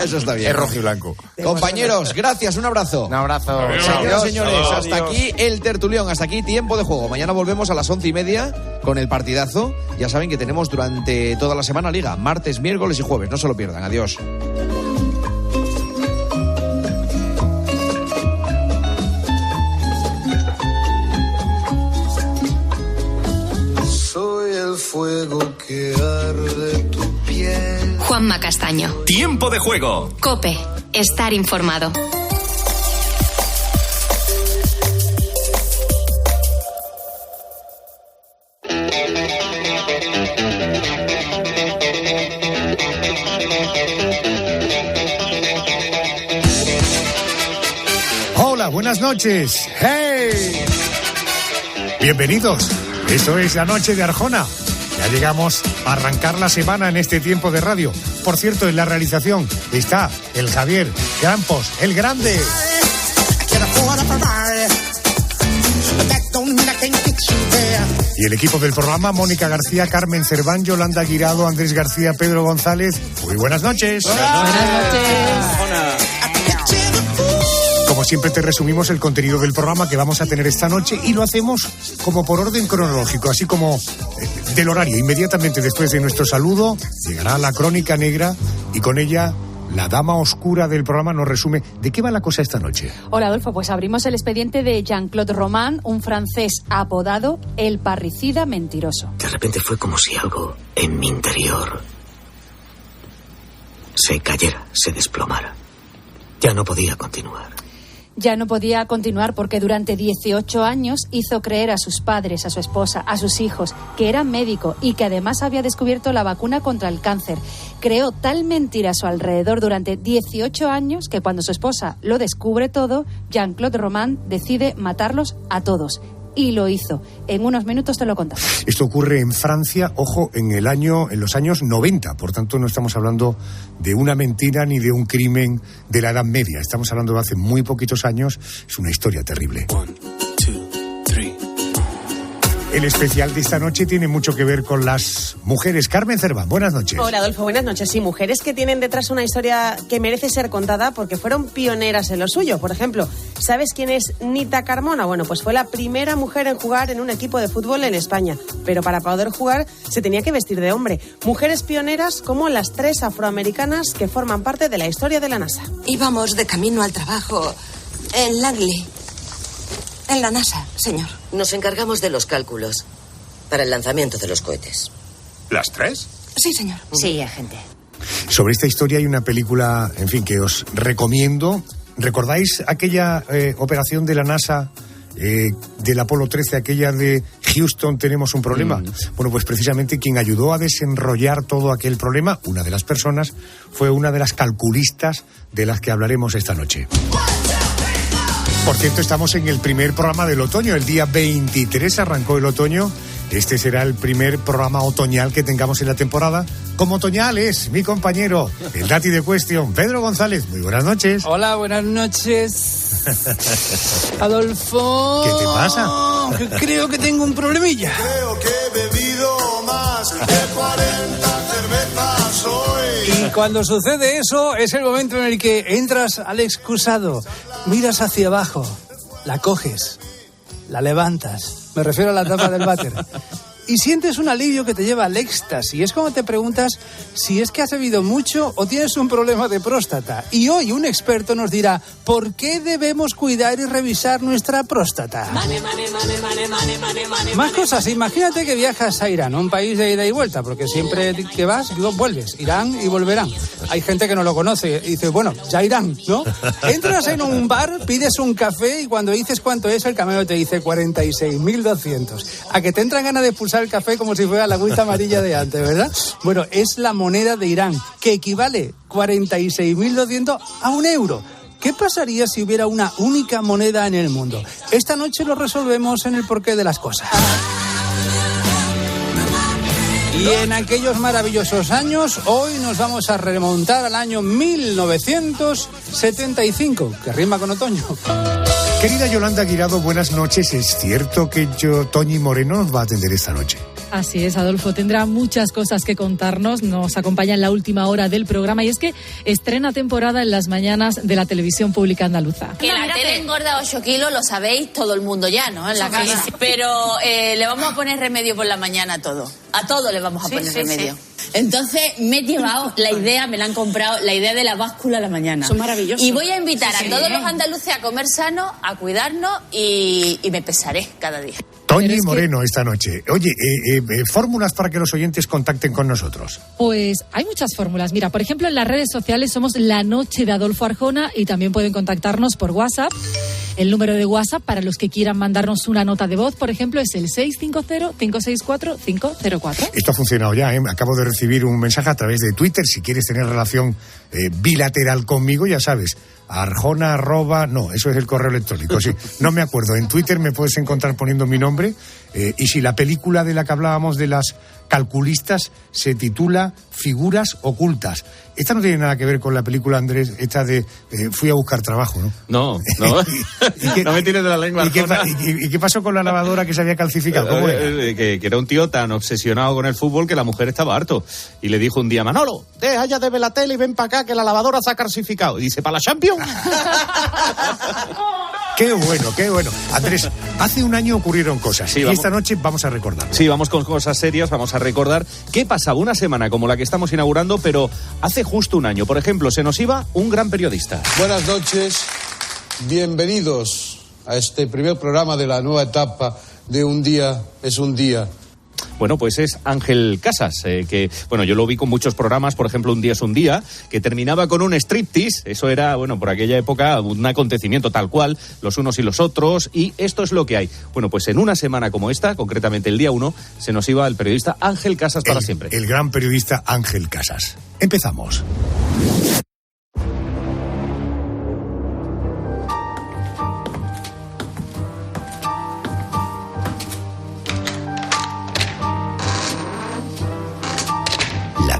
Eso está bien. Es rojo y blanco. Compañeros, gracias, un abrazo. Un abrazo. Señoras y señores, hasta aquí el tertulión, hasta aquí Tiempo de Juego. Mañana volvemos a las 11:30 con el partidazo. Ya saben que tenemos durante toda la semana Liga, martes, miércoles y jueves. No se lo pierdan. Adiós. Soy el fuego que arde tu piel. Juanma Castaño. Tiempo de Juego. COPE. Estar informado. Hola, buenas noches. ¡Hey! Bienvenidos. Esto es La Noche de Arjona. Ya llegamos a arrancar la semana en este tiempo de radio. Por cierto, en la realización está el Javier Campos, el grande. Y el equipo del programa: Mónica García, Carmen Cerván, Yolanda Guirado, Andrés García, Pedro González. Muy buenas noches. Buenas noches. Como siempre, te resumimos el contenido del programa que vamos a tener esta noche y lo hacemos como por orden cronológico, así como del horario. Inmediatamente después de nuestro saludo llegará la Crónica Negra y con ella la dama oscura del programa nos resume de qué va la cosa esta noche. Hola, Adolfo, pues abrimos el expediente de Jean-Claude Roman, un francés apodado el parricida mentiroso. De repente fue como si algo en mi interior se cayera, se desplomara. Ya no podía continuar. Ya no podía continuar porque durante 18 años hizo creer a sus padres, a su esposa, a sus hijos, que era médico y que además había descubierto la vacuna contra el cáncer. Creó tal mentira a su alrededor durante 18 años que cuando su esposa lo descubre todo, Jean-Claude Roman decide matarlos a todos. Y lo hizo. En unos minutos te lo contamos. Esto ocurre en Francia, ojo, en los años 90. Por tanto, no estamos hablando de una mentira ni de un crimen de la Edad Media. Estamos hablando de hace muy poquitos años. Es una historia terrible. 1, 2, 3. El especial de esta noche tiene mucho que ver con las mujeres. Carmen Cerván, buenas noches. Hola, Adolfo, buenas noches. Sí, mujeres que tienen detrás una historia que merece ser contada porque fueron pioneras en lo suyo. Por ejemplo, ¿sabes quién es Nita Carmona? Bueno, pues fue la primera mujer en jugar en un equipo de fútbol en España. Pero para poder jugar se tenía que vestir de hombre. Mujeres pioneras como las 3 afroamericanas que forman parte de la historia de la NASA. Íbamos de camino al trabajo en Langley. En la NASA, señor. Nos encargamos de los cálculos para el lanzamiento de los cohetes. ¿Las 3? Sí, señor. Sí, agente. Sobre esta historia hay una película, en fin, que os recomiendo. ¿Recordáis aquella operación de la NASA del Apolo 13, aquella de Houston, tenemos un problema? Bueno, pues precisamente quien ayudó a desenrollar todo aquel problema, una de las personas, fue una de las calculistas de las que hablaremos esta noche. Por cierto, estamos en el primer programa del otoño. El día 23 arrancó el otoño. Este será el primer programa otoñal que tengamos en la temporada. Como otoñal es mi compañero, el Dati de Cuestión, Pedro González. Muy buenas noches. Hola, buenas noches. Adolfo. ¿Qué te pasa? Creo que tengo un problemilla. Creo que he bebido más de 40 cervezas hoy. Y cuando sucede eso, es el momento en el que entras al excusado, miras hacia abajo, la coges, la levantas. Me refiero a la tapa del váter. Y sientes un alivio que te lleva al éxtasis. Es como te preguntas si es que has bebido mucho o tienes un problema de próstata. Y hoy un experto nos dirá por qué debemos cuidar y revisar nuestra próstata. Más cosas. Imagínate que viajas a Irán, un país de ida y vuelta, porque siempre que vas, vuelves. Irán y volverán. Hay gente que no lo conoce y dice, bueno, ya irán, ¿no? Entras en un bar, pides un café y cuando dices cuánto es, el camarero te dice 46.200. A que te entran ganas de expulsar el café como si fuera la agüita amarilla de antes, ¿verdad? Bueno, es la moneda de Irán, que equivale 46.200 a €1. ¿Qué pasaría si hubiera una única moneda en el mundo? Esta noche lo resolvemos en el porqué de las cosas. Y en aquellos maravillosos años, hoy nos vamos a remontar al año 1975, que rima con otoño. Querida Yolanda Guirado, buenas noches. ¿Es cierto que Toñi Moreno nos va a atender esta noche? Así es, Adolfo, tendrá muchas cosas que contarnos, nos acompaña en la última hora del programa y es que estrena temporada en las mañanas de la televisión pública andaluza. Que la tele engorda 8 kilos, lo sabéis todo el mundo ya, ¿no? En la casa. Pero le vamos a poner remedio por la mañana a todo. A todo le vamos a poner remedio. Sí. Entonces me he llevado la idea, me la han comprado, la idea de la báscula a la mañana. Son maravillosos. Y voy a invitar a todos los andaluces a comer sano, a cuidarnos y me pesaré cada día. Toñi Moreno esta noche. Oye, fórmulas para que los oyentes contacten con nosotros. Pues hay muchas fórmulas. Mira, por ejemplo, en las redes sociales somos La Noche de Adolfo Arjona y también pueden contactarnos por WhatsApp. El número de WhatsApp para los que quieran mandarnos una nota de voz, por ejemplo, es el 650-564-504. Esto ha funcionado ya, ¿eh? Acabo de recibir un mensaje a través de Twitter. Si quieres tener relación bilateral conmigo, ya sabes, Arjona @ no, eso es el correo electrónico, sí, no me acuerdo. En Twitter me puedes encontrar poniendo mi nombre. Y si la película de la que hablábamos de las calculistas se titula Figuras Ocultas. Esta no tiene nada que ver con la película, Andrés, esta de Fui a buscar trabajo, ¿no? No. No me tires de la lengua. ¿Y qué pasó con la lavadora que se había calcificado? ¿Cómo era? Que era un tío tan obsesionado con el fútbol que la mujer estaba harto. Y le dijo un día, Manolo, deja ya de ver la tele y ven para acá que la lavadora se ha calcificado. Y dice, ¿para la Champions? Qué bueno, qué bueno. Andrés, hace un año ocurrieron cosas, sí, y esta noche vamos a recordar. Sí, vamos con cosas serias, vamos a recordar qué pasaba una semana como la que estamos inaugurando, pero hace justo un año. Por ejemplo, se nos iba un gran periodista. Buenas noches, bienvenidos a este primer programa de la nueva etapa de Un Día es un Día. Bueno, pues es Ángel Casas, que, bueno, yo lo vi con muchos programas, por ejemplo, Un Día es un Día, que terminaba con un striptease. Eso era, bueno, por aquella época un acontecimiento tal cual, los unos y los otros, y esto es lo que hay. Bueno, pues en una semana como esta, concretamente el día 1, se nos iba el periodista Ángel Casas para siempre. El gran periodista Ángel Casas. Empezamos.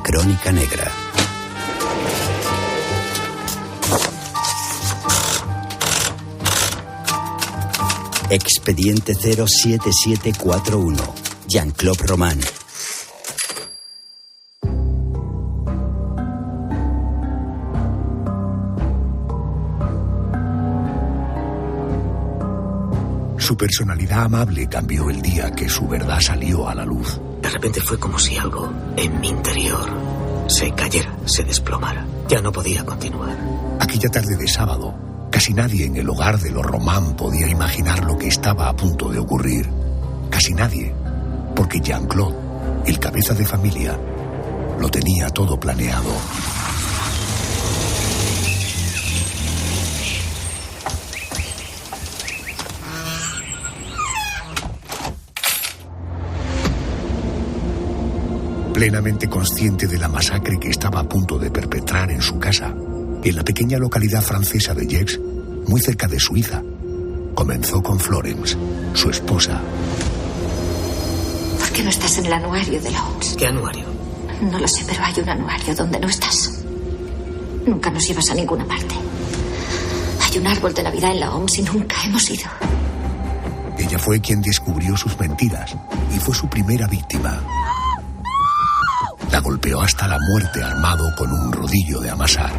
Crónica Negra. Expediente 07741. Jean-Claude Román. Su personalidad amable cambió el día que su verdad salió a la luz. De repente fue como si algo en mi interior se cayera, se desplomara. Ya no podía continuar. Aquella tarde de sábado, casi nadie en el hogar de los Román podía imaginar lo que estaba a punto de ocurrir. Casi nadie, porque Jean-Claude, el cabeza de familia, lo tenía todo planeado. Plenamente consciente de la masacre que estaba a punto de perpetrar en su casa, en la pequeña localidad francesa de Gex, muy cerca de Suiza, comenzó con Florence, su esposa. ¿Por qué no estás en el anuario de la OMS? ¿Qué anuario? No lo sé, pero hay un anuario donde no estás. Nunca nos llevas a ninguna parte. Hay un árbol de Navidad en la OMS y nunca hemos ido. Ella fue quien descubrió sus mentiras y fue su primera víctima. La golpeó hasta la muerte armado con un rodillo de amasar.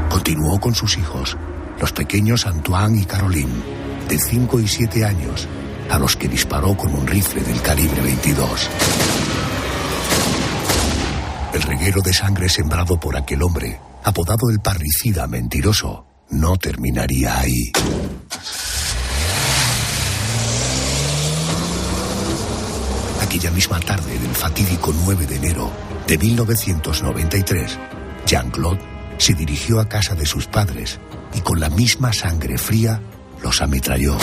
Continuó con sus hijos, los pequeños Antoine y Caroline, de 5 y 7 años, a los que disparó con un rifle del calibre 22. El reguero de sangre sembrado por aquel hombre, apodado el parricida mentiroso, no terminaría ahí. Aquella misma tarde del fatídico 9 de enero de 1993, Jean-Claude se dirigió a casa de sus padres y con la misma sangre fría los ametralló.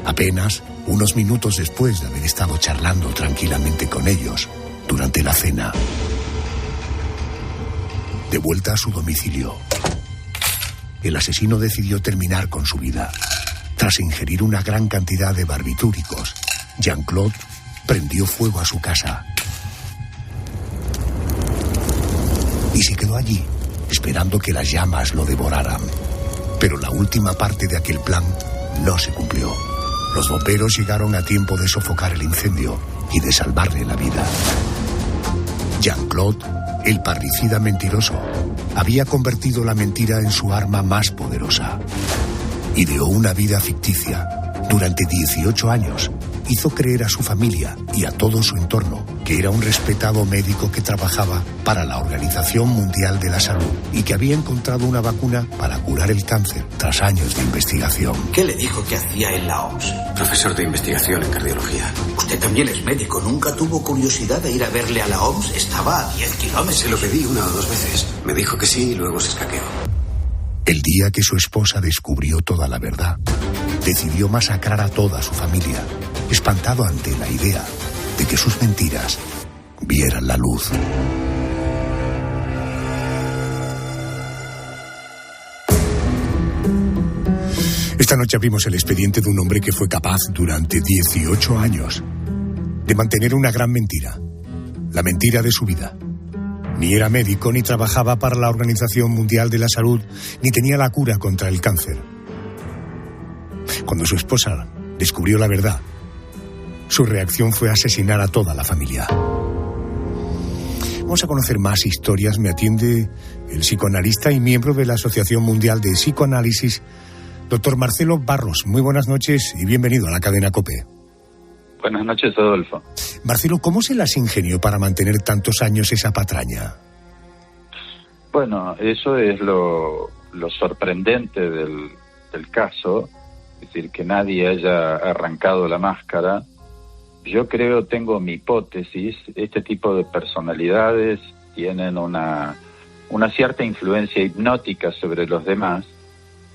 Apenas unos minutos después de haber estado charlando tranquilamente con ellos durante la cena. De vuelta a su domicilio, el asesino decidió terminar con su vida. Tras ingerir una gran cantidad de barbitúricos, Jean-Claude prendió fuego a su casa y se quedó allí, esperando que las llamas lo devoraran. Pero la última parte de aquel plan no se cumplió. Los bomberos llegaron a tiempo de sofocar el incendio y de salvarle la vida. Jean-Claude, el parricida mentiroso, había convertido la mentira en su arma más poderosa. Ideó una vida ficticia. Durante 18 años, hizo creer a su familia y a todo su entorno que era un respetado médico que trabajaba para la Organización Mundial de la Salud y que había encontrado una vacuna para curar el cáncer tras años de investigación. ¿Qué le dijo que hacía en la OMS? Profesor de investigación en cardiología. Usted también es médico. ¿Nunca tuvo curiosidad de ir a verle a la OMS? Estaba a 10 kilómetros. Se lo pedí 1 o 2 veces. Me dijo que sí y luego se escaqueó. El día que su esposa descubrió toda la verdad, decidió masacrar a toda su familia, espantado ante la idea de que sus mentiras vieran la luz. Esta noche abrimos el expediente de un hombre que fue capaz durante 18 años de mantener una gran mentira, la mentira de su vida. Ni era médico, ni trabajaba para la Organización Mundial de la Salud, ni tenía la cura contra el cáncer. Cuando su esposa descubrió la verdad, su reacción fue asesinar a toda la familia. Vamos a conocer más historias. Me atiende el psicoanalista y miembro de la Asociación Mundial de Psicoanálisis, doctor Marcelo Barros. Muy buenas noches y bienvenido a la cadena COPE. Buenas noches, Adolfo. Marcelo, ¿cómo se las ingenió para mantener tantos años esa patraña? Bueno, eso es lo sorprendente del caso, es decir, que nadie haya arrancado la máscara. Yo creo, tengo mi hipótesis, este tipo de personalidades tienen una cierta influencia hipnótica sobre los demás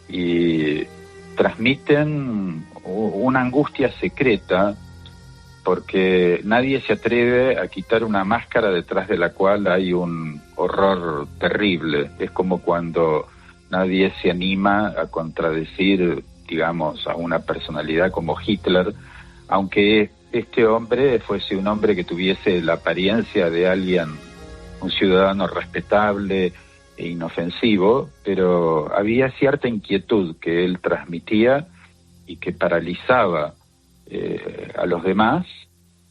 y transmiten una angustia secreta porque nadie se atreve a quitar una máscara detrás de la cual hay un horror terrible. Es como cuando nadie se anima a contradecir, digamos, a una personalidad como Hitler, aunque este hombre fuese un hombre que tuviese la apariencia de alguien, un ciudadano respetable e inofensivo, pero había cierta inquietud que él transmitía y que paralizaba a los demás,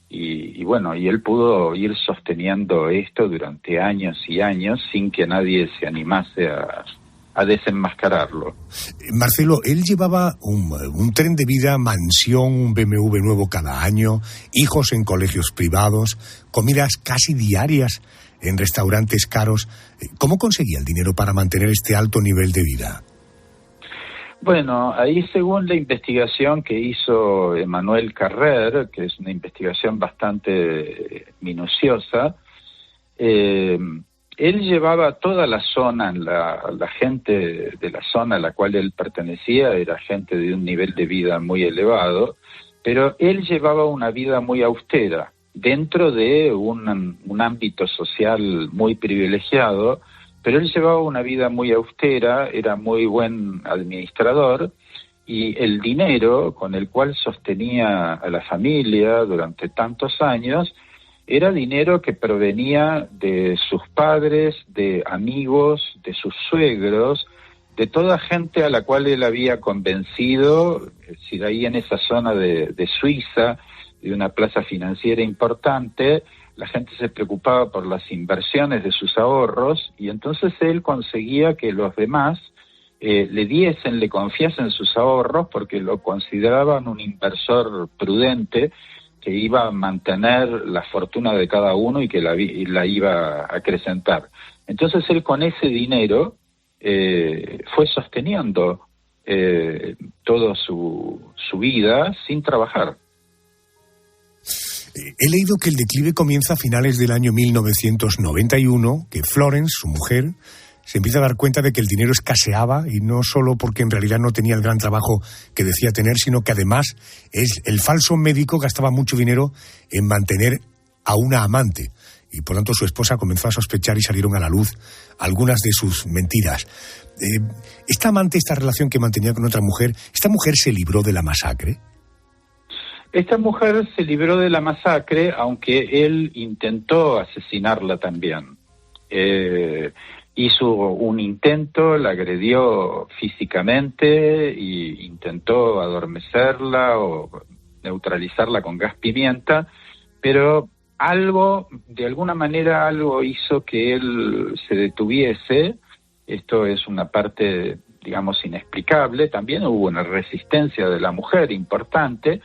y bueno, y él pudo ir sosteniendo esto durante años y años sin que nadie se animase a desenmascararlo. Marcelo, él llevaba un tren de vida, mansión, un BMW nuevo cada año, hijos en colegios privados, comidas casi diarias en restaurantes caros. ¿Cómo conseguía el dinero para mantener este alto nivel de vida? Bueno, ahí según la investigación que hizo Emmanuel Carrer, que es una investigación bastante minuciosa, él llevaba toda la zona, la gente de la zona a la cual él pertenecía era gente de un nivel de vida muy elevado, pero él llevaba una vida muy austera, dentro de un ámbito social muy privilegiado, pero él llevaba una vida muy austera, era muy buen administrador, y el dinero con el cual sostenía a la familia durante tantos años era dinero que provenía de sus padres, de amigos, de sus suegros, de toda gente a la cual él había convencido, es decir, ahí en esa zona de Suiza, de una plaza financiera importante, la gente se preocupaba por las inversiones de sus ahorros y entonces él conseguía que los demás le confiasen sus ahorros porque lo consideraban un inversor prudente que iba a mantener la fortuna de cada uno y que la iba a acrecentar. Entonces él con ese dinero fue sosteniendo toda su vida sin trabajar. He leído que el declive comienza a finales del año 1991, que Florence, su mujer, se empieza a dar cuenta de que el dinero escaseaba, y no solo porque en realidad no tenía el gran trabajo que decía tener, sino que además el falso médico gastaba mucho dinero en mantener a una amante. Y por tanto su esposa comenzó a sospechar y salieron a la luz algunas de sus mentiras. Esta amante, esta relación que mantenía con otra mujer, ¿esta mujer se libró de la masacre? Esta mujer se libró de la masacre, aunque él intentó asesinarla también. hizo un intento, la agredió físicamente e intentó adormecerla o neutralizarla con gas pimienta, pero de alguna manera algo hizo que él se detuviese. Esto es una parte, digamos, inexplicable. También hubo una resistencia de la mujer importante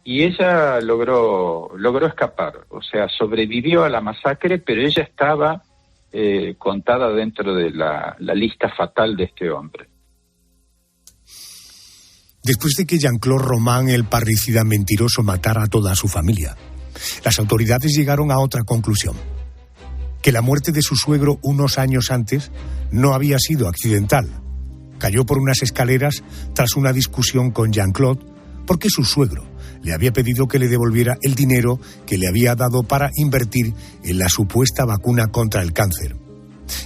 y ella logró escapar. O sea, sobrevivió a la masacre, pero ella estaba contada dentro de la lista fatal de este hombre. Después de que Jean-Claude Roman, el parricida mentiroso, matara a toda su familia, las autoridades llegaron a otra conclusión: que la muerte de su suegro unos años antes no había sido accidental. Cayó por unas escaleras tras una discusión con Jean-Claude porque su suegro le había pedido que le devolviera el dinero que le había dado para invertir en la supuesta vacuna contra el cáncer.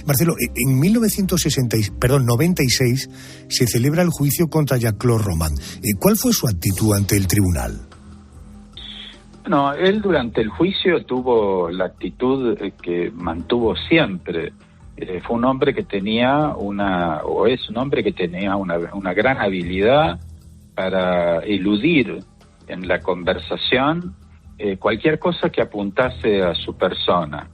Marcelo, en 1996 se celebra el juicio contra Jean-Claude Roman. ¿Cuál fue su actitud ante el tribunal? No, él durante el juicio tuvo la actitud que mantuvo siempre. Fue un hombre que tenía una gran habilidad para eludir en la conversación cualquier cosa que apuntase a su persona,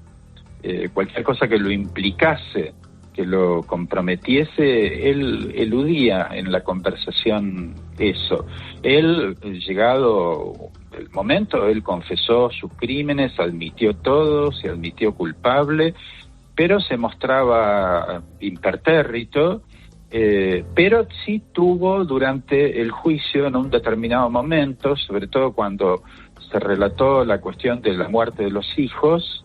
cualquier cosa que lo implicase, que lo comprometiese. Él eludía en la conversación eso. Él, llegado el momento, él confesó sus crímenes, admitió todo, se admitió culpable, pero se mostraba impertérrito, pero sí tuvo durante el juicio, en un determinado momento, sobre todo cuando se relató la cuestión de la muerte de los hijos,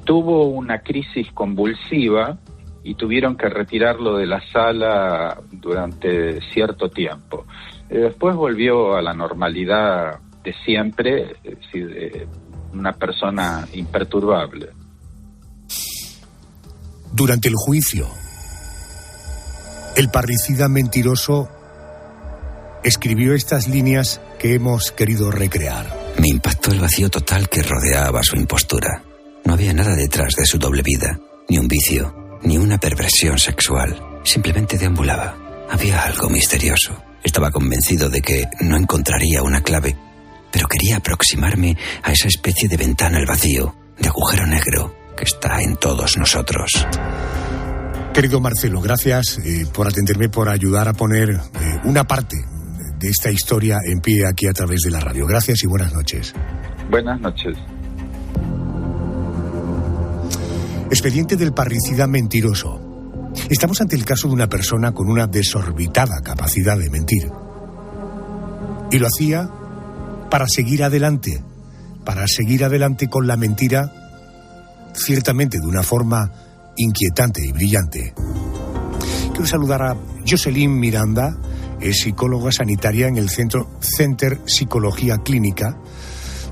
tuvo una crisis convulsiva y tuvieron que retirarlo de la sala durante cierto tiempo. Después volvió a la normalidad de siempre, es decir, una persona imperturbable. Durante el juicio, el parricida mentiroso escribió estas líneas que hemos querido recrear. Me impactó el vacío total que rodeaba su impostura. No había nada detrás de su doble vida, ni un vicio, ni una perversión sexual. Simplemente deambulaba. Había algo misterioso. Estaba convencido de que no encontraría una clave, pero quería aproximarme a esa especie de ventana al vacío, de agujero negro que está en todos nosotros. Querido Marcelo, gracias por atenderme, por ayudar a poner una parte de esta historia en pie aquí a través de la radio. Gracias y buenas noches. Buenas noches. Expediente del parricida mentiroso. Estamos ante el caso de una persona con una desorbitada capacidad de mentir. Y lo hacía para seguir adelante con la mentira, ciertamente de una forma inquietante y brillante. Quiero saludar a Jocelyn Miranda, es psicóloga sanitaria en el Center Psicología Clínica.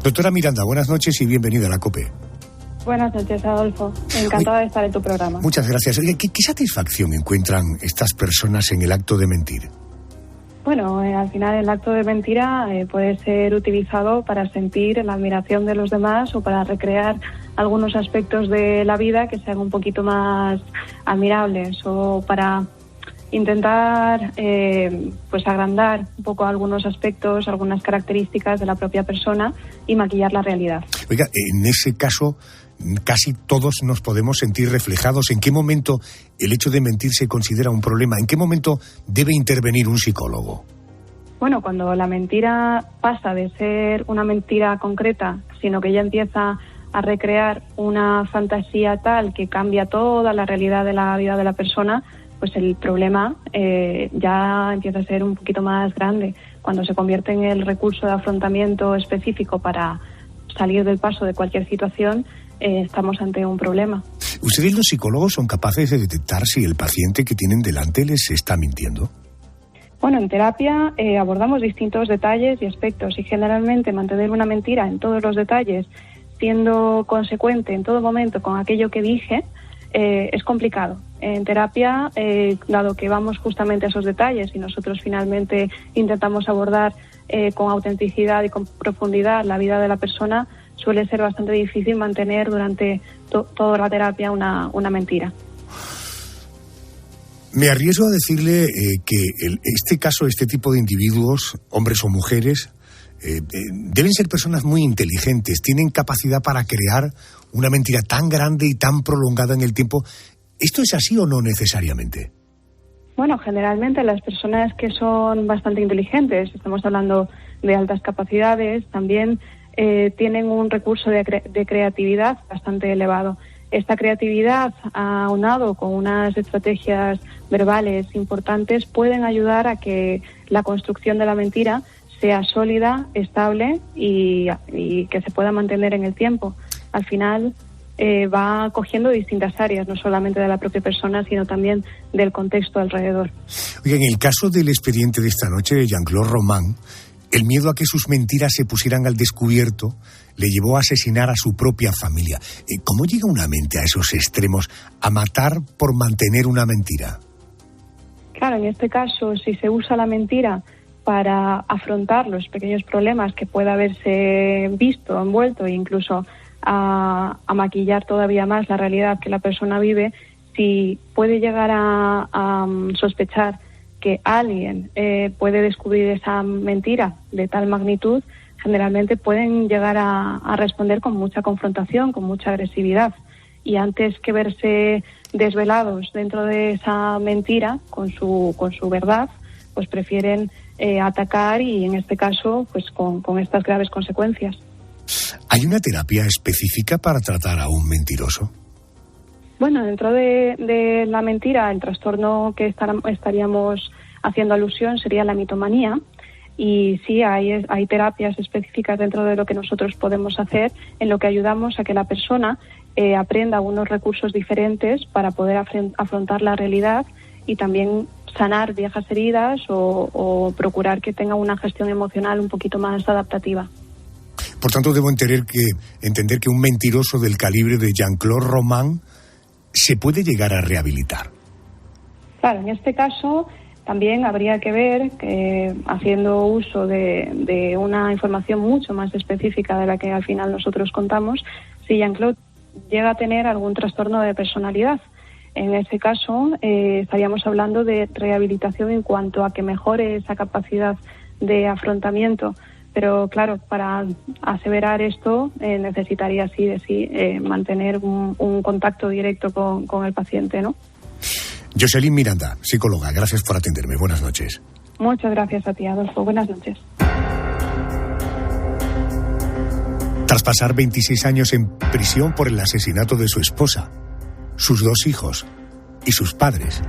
Doctora Miranda, buenas noches y bienvenida a la COPE. Buenas noches, Adolfo. Encantada de estar en tu programa. Muchas gracias. Oye, ¿qué satisfacción encuentran estas personas en el acto de mentir? Bueno, al final el acto de mentira puede ser utilizado para sentir la admiración de los demás o para recrear algunos aspectos de la vida que sean un poquito más admirables, o para intentar pues agrandar un poco algunos aspectos, algunas características de la propia persona y maquillar la realidad. Oiga, en ese caso casi todos nos podemos sentir reflejados. ¿En qué momento el hecho de mentir se considera un problema? ¿En qué momento debe intervenir un psicólogo? Bueno, cuando la mentira pasa de ser una mentira concreta, sino que ya empieza a recrear una fantasía tal que cambia toda la realidad de la vida de la persona, pues el problema ya empieza a ser un poquito más grande. Cuando se convierte en el recurso de afrontamiento específico para salir del paso de cualquier situación, estamos ante un problema. ¿Ustedes, los psicólogos, son capaces de detectar si el paciente que tienen delante les está mintiendo? Bueno, en terapia abordamos distintos detalles y aspectos, y generalmente mantener una mentira en todos los detalles, siendo consecuente en todo momento con aquello que dije, es complicado. En terapia, dado que vamos justamente a esos detalles y nosotros finalmente intentamos abordar con autenticidad y con profundidad la vida de la persona, suele ser bastante difícil mantener durante toda la terapia una mentira. Me arriesgo a decirle que este caso, este tipo de individuos, hombres o mujeres, deben ser personas muy inteligentes, tienen capacidad para crear una mentira tan grande y tan prolongada en el tiempo. ¿Esto es así o no necesariamente? Bueno, generalmente las personas que son bastante inteligentes, estamos hablando de altas capacidades, también tienen un recurso de creatividad bastante elevado. Esta creatividad, aunado con unas estrategias verbales importantes, pueden ayudar a que la construcción de la mentira sea sólida, estable y que se pueda mantener en el tiempo. Al final va cogiendo distintas áreas, no solamente de la propia persona, sino también del contexto alrededor. Oye, en el caso del expediente de esta noche de Jean-Claude Roman, el miedo a que sus mentiras se pusieran al descubierto le llevó a asesinar a su propia familia. ¿Cómo llega una mente a esos extremos, a matar por mantener una mentira? Claro, en este caso, si se usa la mentira para afrontar los pequeños problemas que pueda haberse visto, envuelto e incluso a maquillar todavía más la realidad que la persona vive, si puede llegar a sospechar que alguien puede descubrir esa mentira de tal magnitud, generalmente pueden llegar a responder con mucha confrontación, con mucha agresividad. Y antes que verse desvelados dentro de esa mentira, con su verdad, pues prefieren atacar y en este caso pues con estas graves consecuencias. ¿Hay una terapia específica para tratar a un mentiroso? Bueno, dentro de la mentira, el trastorno que estaríamos haciendo alusión sería la mitomanía. Y sí, hay terapias específicas dentro de lo que nosotros podemos hacer, en lo que ayudamos a que la persona aprenda unos recursos diferentes para poder afrontar la realidad y también sanar viejas heridas o procurar que tenga una gestión emocional un poquito más adaptativa. Por tanto, debo entender que un mentiroso del calibre de Jean-Claude Roman se puede llegar a rehabilitar. Claro, en este caso también habría que ver que, haciendo uso de una información mucho más específica de la que al final nosotros contamos, si Jean-Claude llega a tener algún trastorno de personalidad. En ese caso estaríamos hablando de rehabilitación en cuanto a que mejore esa capacidad de afrontamiento. Pero claro, para aseverar esto necesitaría mantener un contacto directo con el paciente, ¿no? Jocelyn Miranda, psicóloga, gracias por atenderme. Buenas noches. Muchas gracias a ti, Adolfo. Buenas noches. Tras pasar 26 años en prisión por el asesinato de su esposa, sus 2 hijos y sus padres,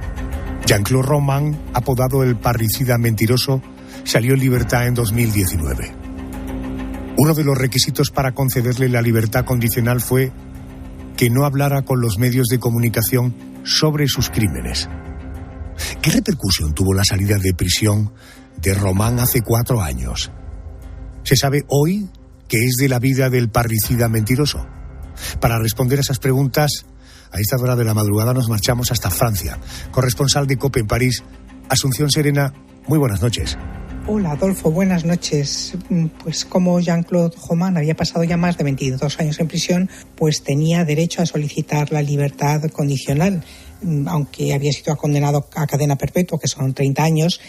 Jean-Claude Roman, apodado el parricida mentiroso, salió en libertad en 2019. Uno de los requisitos para concederle la libertad condicional fue que no hablara con los medios de comunicación sobre sus crímenes. ¿Qué repercusión tuvo la salida de prisión de Roman hace 4 años? ¿Se sabe hoy qué es de la vida del parricida mentiroso? Para responder a esas preguntas, a esta hora de la madrugada nos marchamos hasta Francia. Corresponsal de COPE en París, Asunción Serena, muy buenas noches. Hola Adolfo, buenas noches. Pues como Jean-Claude Roman había pasado ya más de 22 años en prisión, pues tenía derecho a solicitar la libertad condicional, aunque había sido condenado a cadena perpetua, que son 30 años,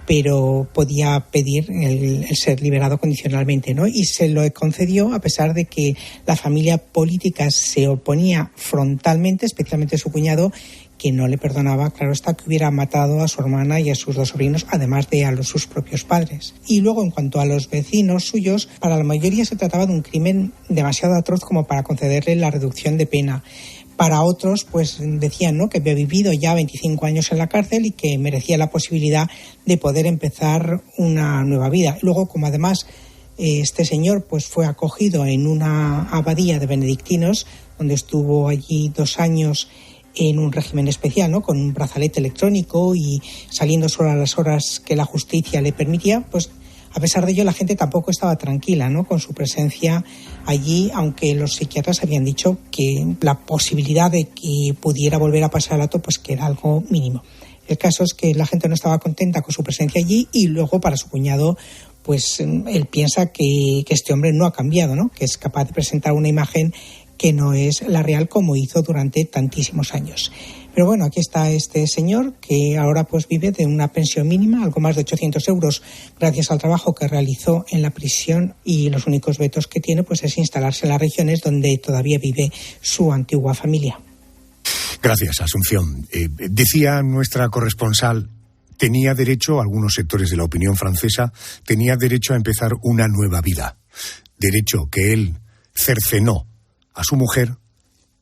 pero podía pedir el ser liberado condicionalmente, ¿no? Y se lo concedió a pesar de que la familia política se oponía frontalmente, especialmente su cuñado, que no le perdonaba, claro está, que hubiera matado a su hermana y a sus 2 sobrinos, además de a sus propios padres. Y luego, en cuanto a los vecinos suyos, para la mayoría se trataba de un crimen demasiado atroz como para concederle la reducción de pena. Para otros, pues decían, ¿no?, que había vivido ya 25 años en la cárcel y que merecía la posibilidad de poder empezar una nueva vida. Luego, como además este señor pues fue acogido en una abadía de benedictinos, donde estuvo allí 2 años en un régimen especial, ¿no?, con un brazalete electrónico y saliendo solo a las horas que la justicia le permitía, pues a pesar de ello la gente tampoco estaba tranquila, ¿no?, con su presencia allí, aunque los psiquiatras habían dicho que la posibilidad de que pudiera volver a pasar al acto pues que era algo mínimo. El caso es que la gente no estaba contenta con su presencia allí y luego para su cuñado pues él piensa que este hombre no ha cambiado, ¿no?, que es capaz de presentar una imagen que no es la real como hizo durante tantísimos años. Pero bueno, aquí está este señor que ahora pues vive de una pensión mínima, algo más de 800 euros, gracias al trabajo que realizó en la prisión, y los únicos vetos que tiene pues es instalarse en las regiones donde todavía vive su antigua familia. Gracias, Asunción. Decía nuestra corresponsal, tenía derecho, algunos sectores de la opinión francesa, tenía derecho a empezar una nueva vida. Derecho que él cercenó a su mujer,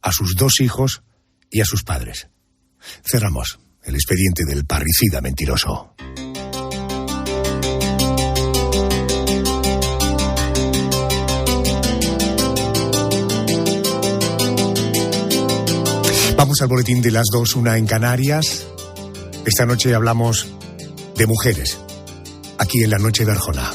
a sus 2 hijos y a sus padres. Cerramos el expediente del parricida mentiroso. Vamos al boletín de las 2, 1 en Canarias. Esta noche hablamos de mujeres, aquí en la noche de Arjona.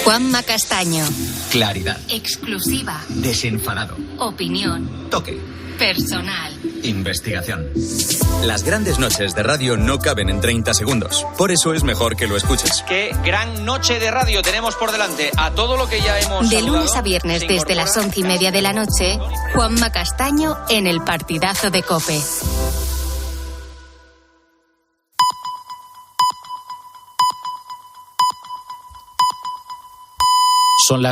Juanma Castaño. Claridad. Exclusiva. Desenfadado. Opinión. Toque. personal. Investigación. Las grandes noches de radio no caben en 30 segundos. Por eso es mejor que lo escuches. Qué gran noche de radio tenemos por delante. A todo lo que ya hemos De saludado, lunes a viernes desde las 11:30 de la noche, Juanma Castaño en El Partidazo de COPE.